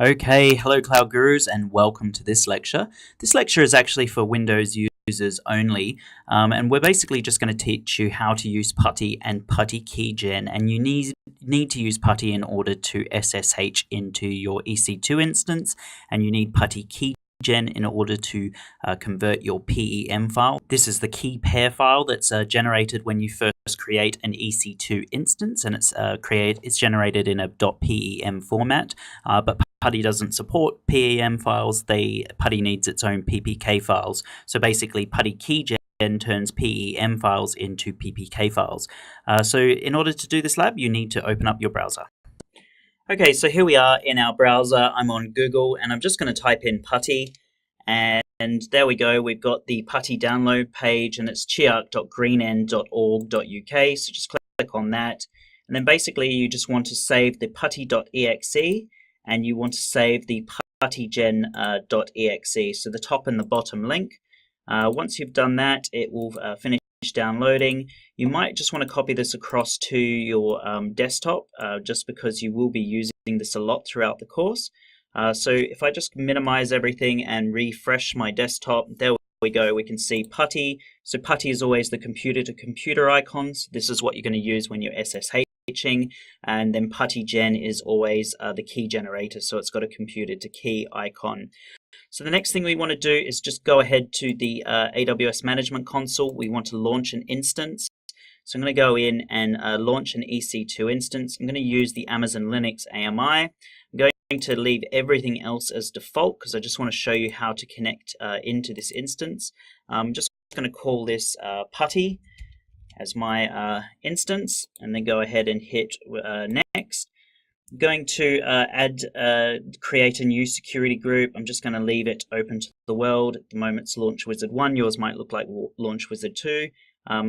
Okay, hello Cloud Gurus and welcome to this lecture. This lecture is actually for Windows users only, and we're basically just going to teach you how to use Putty and Putty Keygen, and you need to use Putty in order to SSH into your EC2 instance, and you need Putty Keygen in order to convert your PEM file. This is the key pair file that's generated when you first create an EC2 instance, and it's generated in a .pem format, but Putty doesn't support PEM files. Putty needs its own PPK files. So basically, Putty Keygen turns PEM files into PPK files. So in order to do this lab, you need to open up your browser. Okay, so here we are in our browser. I'm on Google, and I'm just going to type in Putty, and there we go. We've got the Putty download page, and it's chiark.greenend.org.uk. So just click on that, and then basically you just want to save the putty.exe, and you want to save the puttygen.exe, so the top and the bottom link. Once you've done that, it will finish downloading. You might just want to copy this across to your desktop, just because you will be using this a lot throughout the course. So if I just minimize everything and refresh my desktop, there we go, we can see Putty. So Putty is always the computer-to-computer icons. This is what you're going to use when you're SSHing, and then Puttygen is always the key generator, so it's got a computer-to-key icon. So the next thing we want to do is just go ahead to the AWS Management Console. We want to launch an instance. So I'm going to go in and launch an EC2 instance. I'm going to use the Amazon Linux AMI. I'm going to leave everything else as default because I just want to show you how to connect into this instance. I'm just going to call this Putty as my instance, and then go ahead and hit next. I'm going to create a new security group. I'm just going to leave it open to the world. At the moment it's Launch Wizard 1. Yours might look like Launch Wizard 2,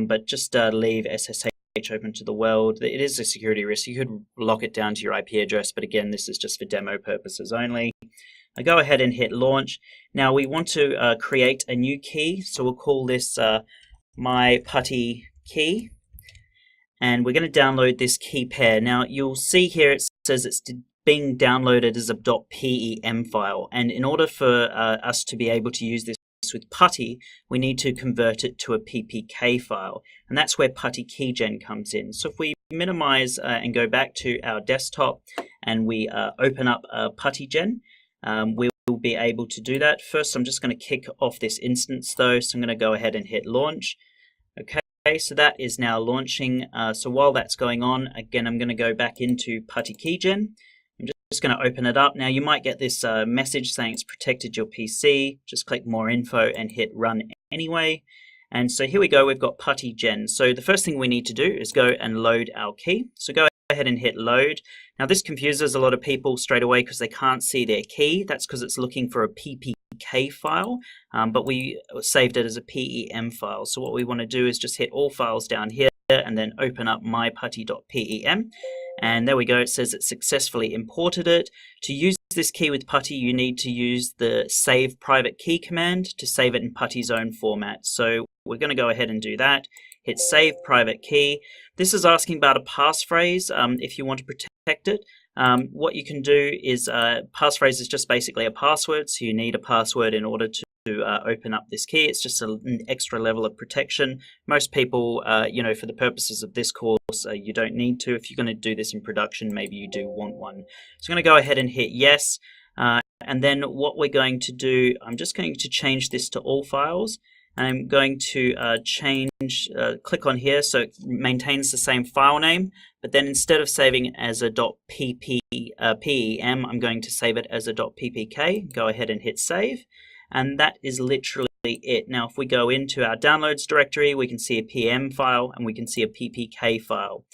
but just leave SSH open to the world. It is a security risk. You could lock it down to your IP address, but again, this is just for demo purposes only. I go ahead and hit launch. Now we want to create a new key, so we'll call this my Putty key, and we're going to download this key pair. Now you'll see here it says it's being downloaded as a .pem file, and in order for us to be able to use this with Putty, we need to convert it to a PPK file, and that's where Putty Keygen comes in. So if we minimize and go back to our desktop and we open up Puttygen, we will be able to do that. First, I'm just going to kick off this instance though, so I'm going to go ahead and hit launch. Okay, so that is now launching. So while that's going on, again, I'm going to go back into Putty Keygen. I'm just going to open it up. Now you might get this message saying it's protected your PC. Just click more info and hit run anyway. And so here we go, we've got Puttygen. So the first thing we need to do is go and load our key. So go ahead and hit load. Now this confuses a lot of people straight away because they can't see their key. That's because it's looking for a PPK file, but we saved it as a PEM file. So what we want to do is just hit all files down here and then open up myputty.pem. And there we go, it says it successfully imported it. To use this key with Putty, you need to use the save private key command to save it in Putty's own format. So we're going to go ahead and do that. Hit save private key. This is asking about a passphrase if you want to protect it. What you can do is passphrase is just basically a password, so you need a password in order to open up this key. It's just an extra level of protection. Most people, for the purposes of this course, you don't need to. If you're going to do this in production, maybe you do want one. So I'm going to go ahead and hit yes. And then what we're going to do, I'm just going to change this to all files. I'm going to click on here so it maintains the same file name, but then instead of saving it as a .pem, I'm going to save it as a .ppk. Go ahead and hit save, and that is literally it. Now if we go into our downloads directory, we can see a PM file and we can see a PPK file.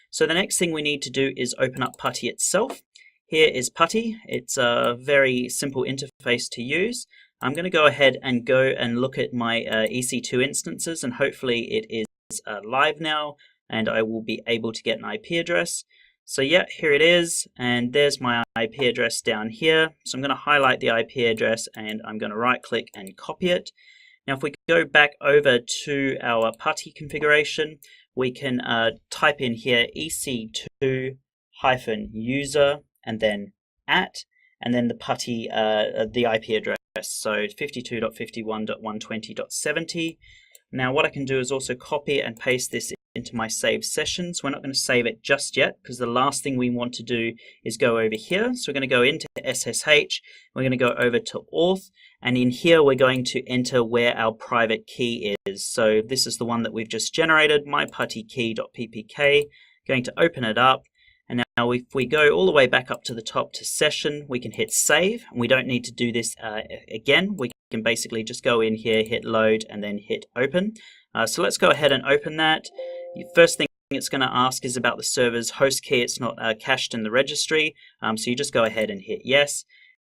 So the next thing we need to do is open up Putty itself. Here is Putty. It's a very simple interface to use. I'm going to go ahead and look at my EC2 instances, and hopefully it is live now and I will be able to get an IP address. So yeah, here it is, and there's my IP address down here. So I'm going to highlight the IP address and I'm going to right click and copy it. Now if we go back over to our Putty configuration, we can type in here ec2-user and then @ and then the Putty, the IP address, so 52.51.120.70. Now what I can do is also copy and paste this into my saved sessions. We're not going to save it just yet because the last thing we want to do is go over here. So we're going to go into SSH, we're going to go over to auth, and in here we're going to enter where our private key is. So this is the one that we've just generated, myputtykey.ppk. Going to open it up, and now if we go all the way back up to the top to session, we can hit save, and we don't need to do this again. We can basically just go in here, hit load, and then hit open. So let's go ahead and open that. The first thing it's going to ask is about the server's host key. It's not cached in the registry, so you just go ahead and hit yes.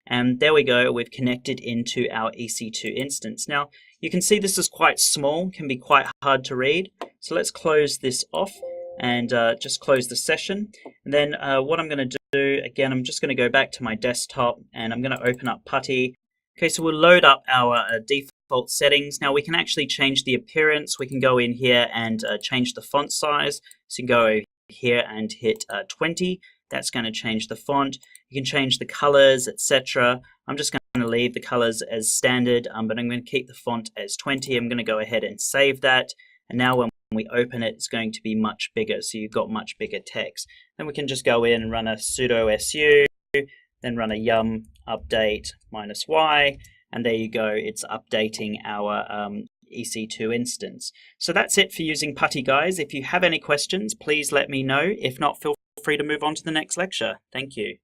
And there we go, we've connected into our EC2 instance. Now, you can see this is quite small, can be quite hard to read. So let's close this off and just close the session. And then what I'm going to do, again, I'm just going to go back to my desktop and I'm going to open up Putty. Okay, so we'll load up our default settings. Now we can actually change the appearance. We can go in here and change the font size. So you can go over here and hit 20. That's going to change the font. You can change the colors, etc. I'm just going to leave the colors as standard, but I'm going to keep the font as 20. I'm going to go ahead and save that. And now when we open it, it's going to be much bigger. So you've got much bigger text. Then we can just go in and run a sudo su, then run a yum update -y, and there you go, it's updating our EC2 instance. So that's it for using Putty, guys. If you have any questions, please let me know. If not, feel free to move on to the next lecture. Thank you.